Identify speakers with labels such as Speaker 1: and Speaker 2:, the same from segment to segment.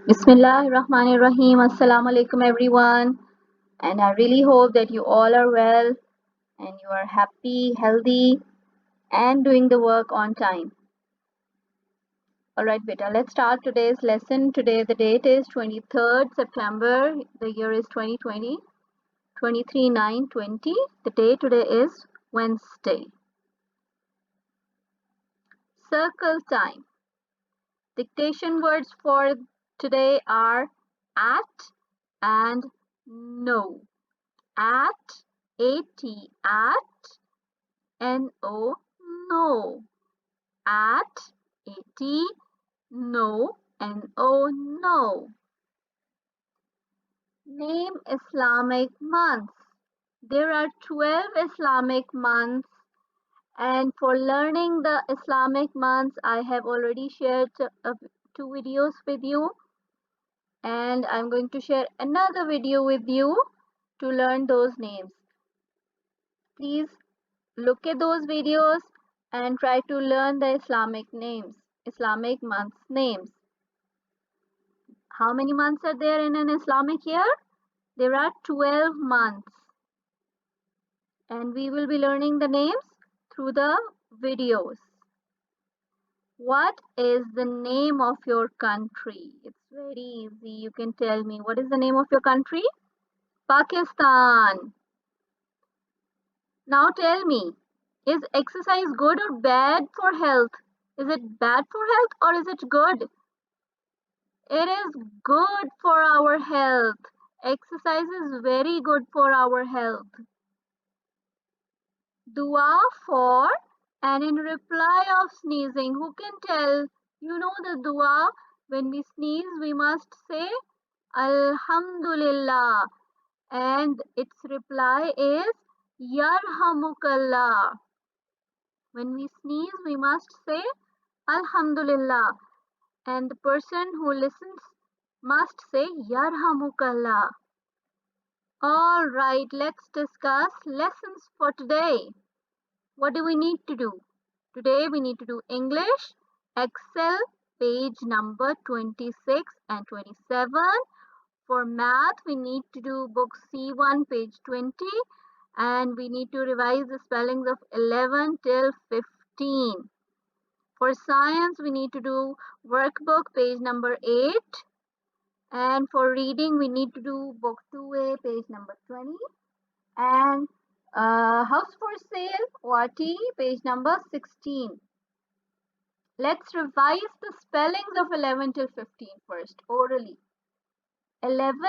Speaker 1: Bismillahirrahmanirrahim. Assalamu alaikum everyone. And I really hope that you all are well and you are happy, healthy and doing the work on time. Alright beta, let's start today's lesson. Today the date is 23rd September. The year is 2020. 23/9/20. The day today is Wednesday. Circle time. Dictation words for today are at and no. At, A-T, at, N-O, no. At, A-T, no, N-O, no. Name Islamic months. There are 12 Islamic months, and for learning the Islamic months, I have already shared two videos with you, and I'm going to share another video with you to learn those names. Please look at those videos and try to learn the Islamic months names. How many months are there in an Islamic year? There are 12 months. And we will be learning the names through the videos. What is the name of your country? It's very easy. You can tell me. What is the name of your country? Pakistan. Now tell me, is exercise good or bad for health? Is it bad for health or is it good? It is good for our health. Exercise is very good for our health. Dua for and in reply of sneezing. Who can tell? You know the dua. When we sneeze, we must say Alhamdulillah. And its reply is Yarhamukallah. When we sneeze, we must say Alhamdulillah. And the person who listens must say Yarhamukallah. Alright, let's discuss lessons for today. What do we need to do? Today we need to do English, Excel, page number 26 and 27. For math, we need to do book C1, page 20. And we need to revise the spellings of 11 till 15. For science, we need to do workbook, page number 8. And for reading, we need to do book 2A, page number 20. And house for sale, ORT, page number 16. Let's revise the spellings of 11 till 15 first, orally. 11,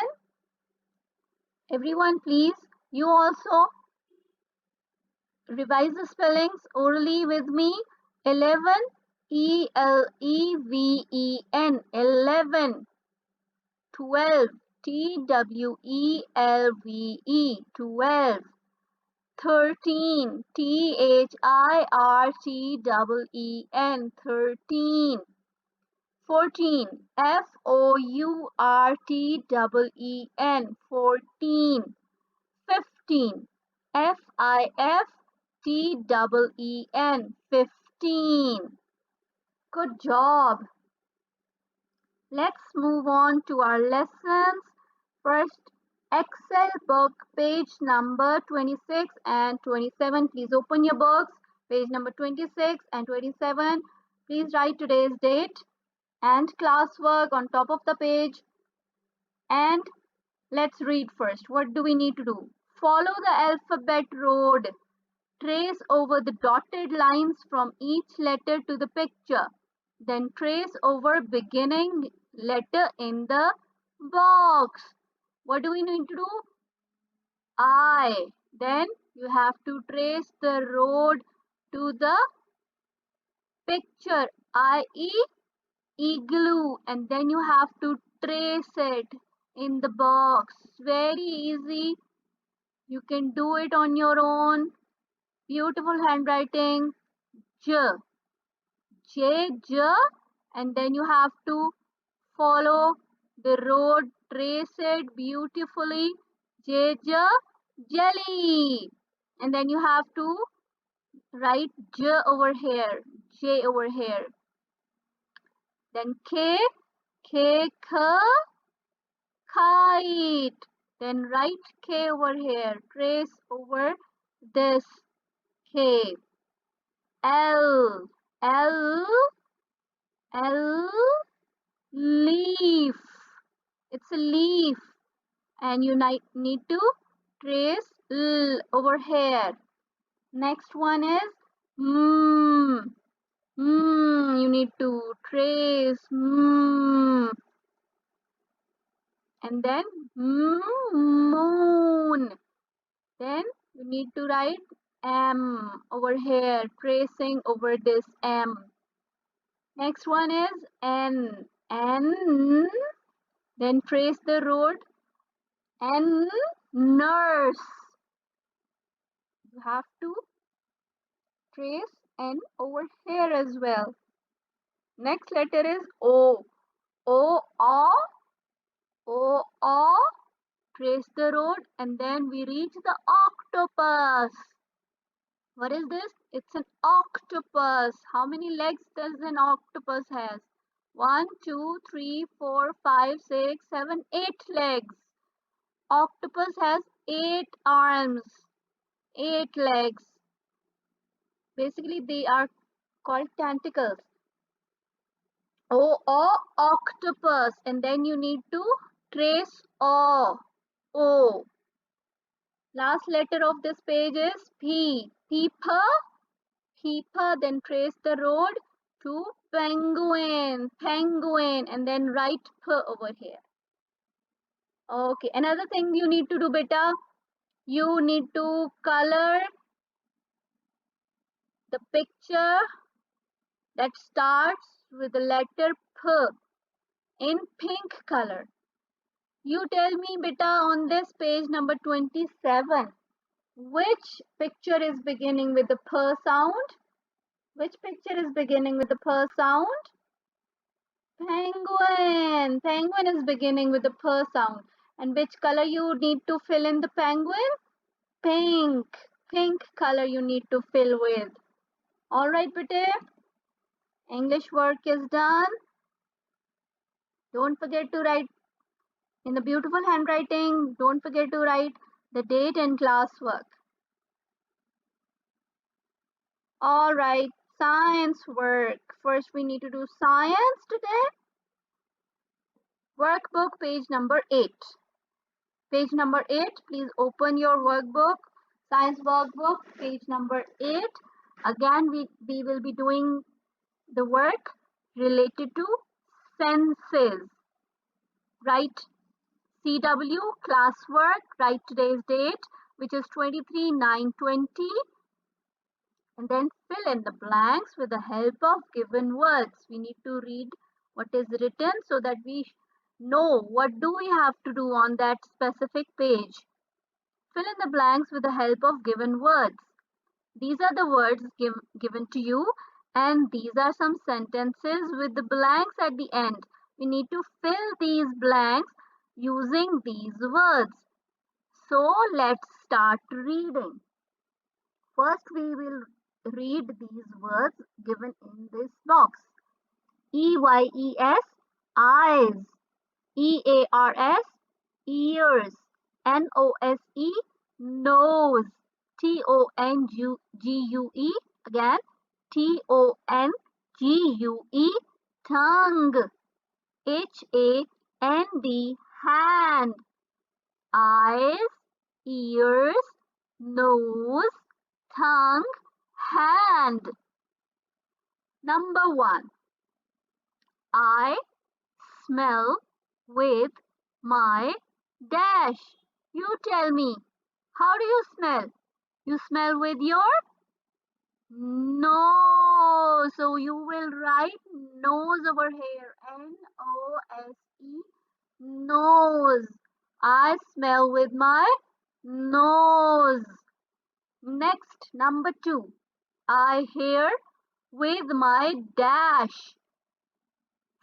Speaker 1: everyone please, you also revise the spellings orally with me. 11, E-L-E-V-E-N, 11. 12, T-W-E-L-V-E, 12. 13, T-H-I-R-T-E-E-N, 13. 14, F-O-U-R-T-E-E-N, 14. 15, F-I-F-T-E-E-N, 15. Good job. Let's move on to our lessons. First, Excel book, page number 26 and 27. Please open your books, page number 26 and 27. Please write today's date and classwork on top of the page. And let's read first. What do we need to do? Follow the alphabet road. Trace over the dotted lines from each letter to the picture. Then trace over beginning letter in the box. What do we need to do? I. Then you have to trace the road to the picture, i.e. igloo, and then you have to trace it in the box. Very easy. You can do it on your own. Beautiful handwriting. J. J, J, and then you have to follow the road, trace it beautifully. J, J, jelly. And then you have to write J over here, J over here. Then K, K, kite. Then write K over here. Trace over this K. L, L, L, leaf. It's a leaf. And you need to trace L over here. Next one is you need to trace and then moon. Then you need to write M over here, tracing over this M. Next one is N. Then trace the road. N, nurse. You have to trace N over here as well. Next letter is O. O, trace the road and then we reach the octopus. What is this? It's an octopus. How many legs does an octopus has? 1, 2, 3, 4, 5, 6, 7, 8 legs. Octopus has 8 arms, 8 legs. Basically, they are called tentacles. O, octopus. And then you need to trace O. Last letter of this page is P. Peeper. Then trace the road to penguin. And then write P over here. Okay, another thing you need to do, beta. You need to color the picture that starts with the letter P in pink color. You tell me, beta, on this page number 27, which picture is beginning with the P sound? Which picture is beginning with the P sound? Penguin. Penguin is beginning with the P sound. And which color you need to fill in the penguin? Pink. Pink color you need to fill with. Alright, beta. English work is done. Don't forget to write in the beautiful handwriting. Don't forget to write the date and class work. Alright, science work. First we need to do science today. Workbook page number 8. Page number 8, please open your workbook. Science workbook, page number 8. Again, we will be doing the work related to senses. Write CW, classwork, write today's date, which is 23/9/20. And then fill in the blanks with the help of given words. We need to read what is written so that we know what do we have to do on that specific page. Fill in the blanks with the help of given words. These are the words given to you and these are some sentences with the blanks at the end. We need to fill these blanks using these words. So let's start reading. First we will read these words given in this box. EYES, eyes. EARS, ears. NOSE, nose. TONGUE, again. TONGUE, tongue. HAND, hand. Eyes, ears, nose, tongue, hand. Number 1. I smell with my dash. You tell me, how do you smell? You smell with your nose. So you will write nose over here. NOSE, nose. I smell with my nose. Next, number 2. I hear with my dash.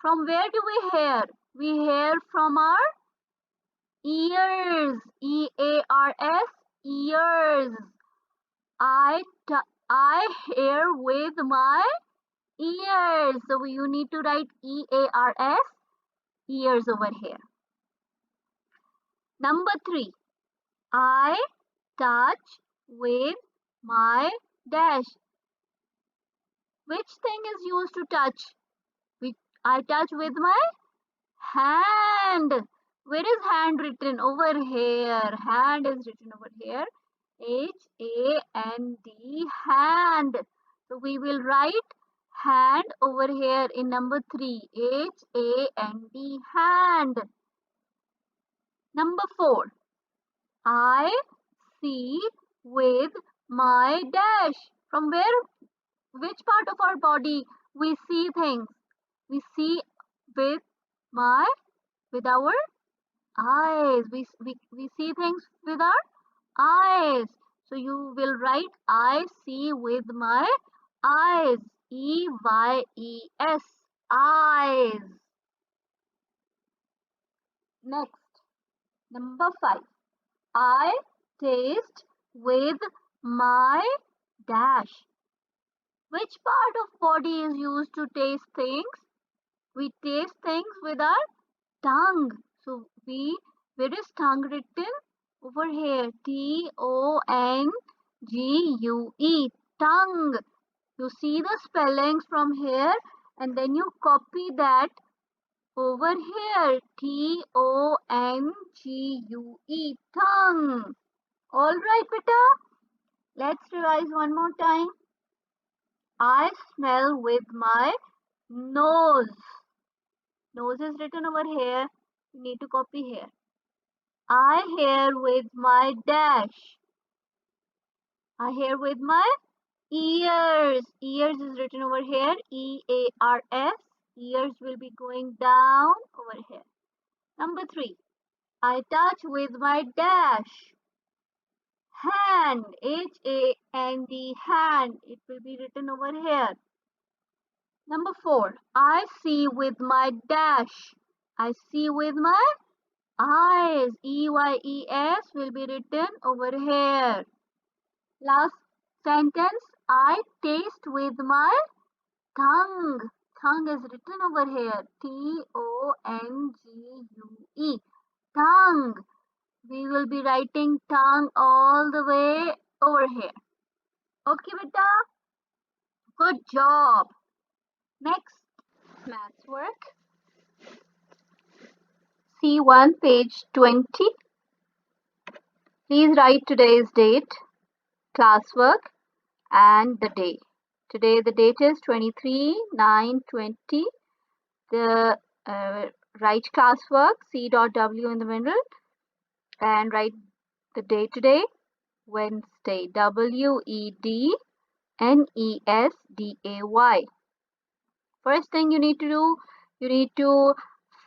Speaker 1: From where do we hear? We hear from our ears. EARS, ears. I hear with my ears. So you need to write EARS, ears over here. Number 3, I touch with my dash. Which thing is used to touch? I touch with my hand. Where is hand written? Over here. Hand is written over here. H-A-N-D, hand. So we will write hand over here in number 3. H-A-N-D, hand. Number 4. I see with my dash. From where? Which part of our body we see things? We see with our eyes. We see things with our eyes. So you will write I see with my eyes. E-Y-E-S. Eyes. Next, number 5. I taste with my dash. Which part of body is used to taste things? We taste things with our tongue. So where is tongue written? Over here. T-O-N-G-U-E. Tongue. You see the spellings from here and then you copy that over here. T-O-N-G-U-E. Tongue. Alright, beta. Let's revise one more time. I smell with my nose. Nose is written over here. You need to copy here. I hear with my dash. I hear with my ears. Ears is written over here. E-A-R-S. Ears will be going down over here. Number 3. I touch with my dash. Hand. H-A-N-D. Hand. It will be written over here. Number 4. I see with my dash. I see with my eyes. E-Y-E-S will be written over here. Last sentence. I taste with my tongue. Tongue is written over here. T-O-N-G-U-E. Tongue. We will be writing tongue all the way over here. Okay, beta? Good job. Next, maths work. C1, page 20. Please write today's date, classwork, and the day. Today the date is 23/9/20. The write classwork, C.W in the middle, and write the day today, Wednesday, Wednesday. First thing you need to do, you need to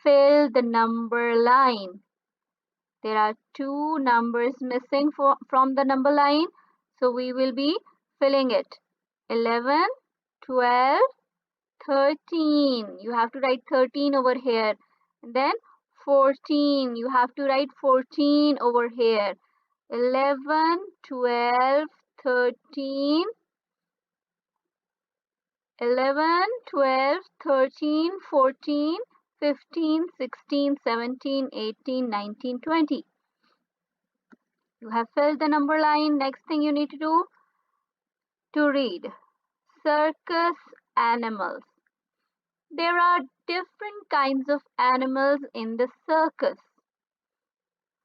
Speaker 1: fill the number line. There are 2 numbers missing from the number line, so we will be filling it. 11, 12, 13. You have to write 13 over here. And then 14. You have to write 14 over here. 11, 12, 13. 11, 12, 13, 14, 15, 16, 17, 18, 19, 20. You have filled the number line. Next thing you need to do, to read. Circus animals. There are different kinds of animals in the circus.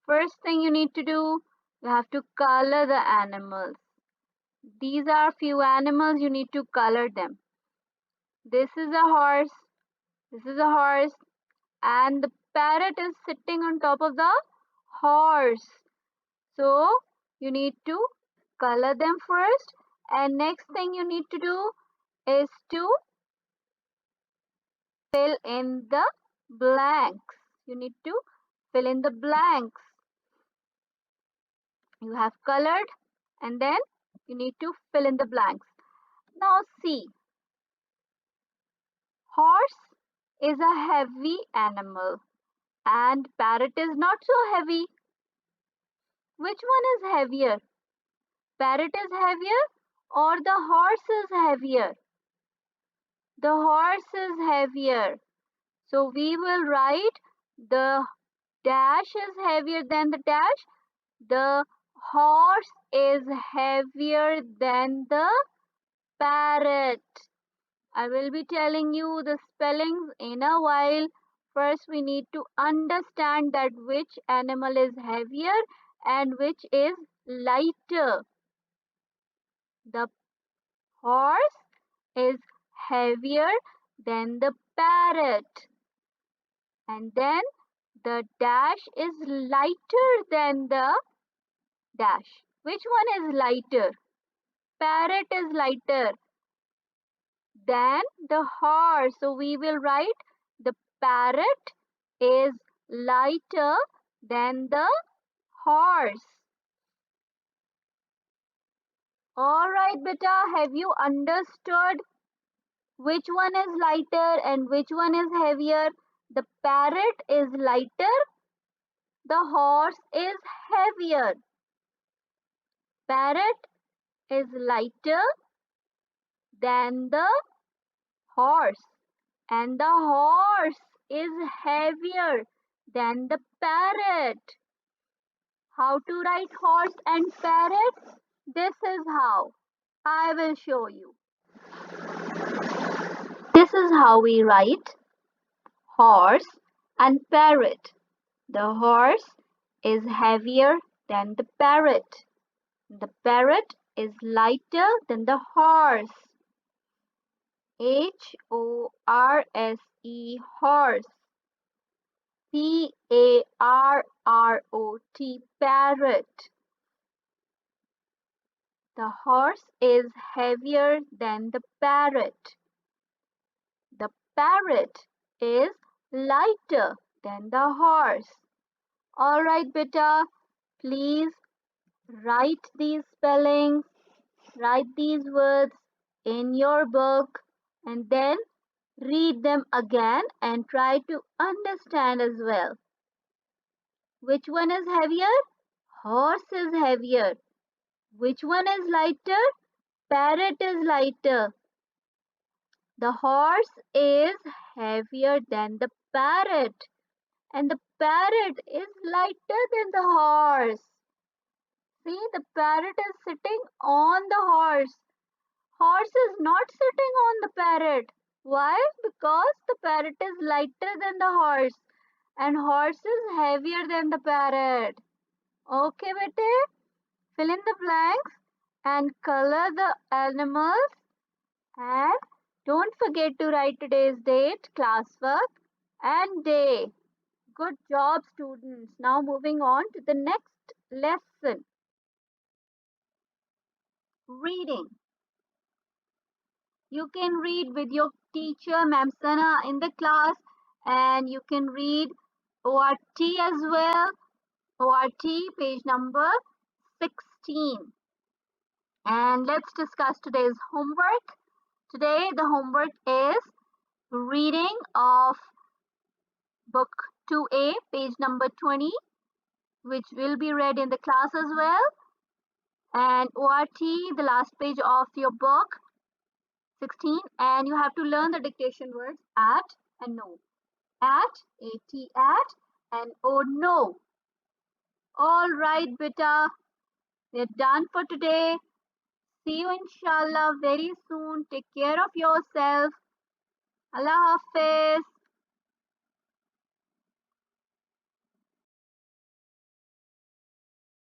Speaker 1: First thing you need to do, you have to color the animals. These are few animals, you need to color them. This is a horse. This is a horse. And the parrot is sitting on top of the horse. So you need to color them first, and next thing you need to do is to fill in the blanks. You need to fill in the blanks. You have colored and then you need to fill in the blanks. Now see, horse is a heavy animal and parrot is not so heavy. Which one is heavier? Parrot is heavier or the horse is heavier? The horse is heavier. So we will write the dash is heavier than the dash. The horse is heavier than the parrot. I will be telling you the spellings in a while. First, we need to understand that which animal is heavier and which is lighter. The horse is heavier than the parrot. And then the dash is lighter than the dash. Which one is lighter? Parrot is lighter than the horse. So we will write the parrot is lighter than the horse. Alright, beta, have you understood which one is lighter and which one is heavier? The parrot is lighter, the horse is heavier. Parrot is lighter than the horse, and the horse is heavier than the parrot. How to write horse and parrot? This is how. I will show you. This is how we write horse and parrot. The horse is heavier than the parrot. The parrot is lighter than the horse. H-O-R-S-E, horse. P-A-R-R-O-T, parrot. The horse is heavier than the parrot. The parrot is lighter than the horse. Alright, beta, please write these spellings, write these words in your book, and then read them again and try to understand as well. Which one is heavier? Horse is heavier. Which one is lighter? Parrot is lighter. The horse is heavier than the parrot, and the parrot is lighter than the horse. See, the parrot is sitting on the horse. Horse is not sitting on the parrot. Why? Because the parrot is lighter than the horse and horse is heavier than the parrot. Okay, bete? Fill in the blanks and color the animals, and don't forget to write today's date, classwork and day. Good job, students. Now moving on to the next lesson. Reading. You can read with your teacher, Ma'am Sana, in the class, and you can read ORT as well. ORT, page number 16. And let's discuss today's homework. Today, the homework is reading of book 2A, page number 20, which will be read in the class as well. And ORT, the last page of your book, 16. And you have to learn the dictation words at and no. At, A-T, at, and oh no. All right, beta. We're done for today. See you inshallah very soon. Take care of yourself. Allah Hafiz.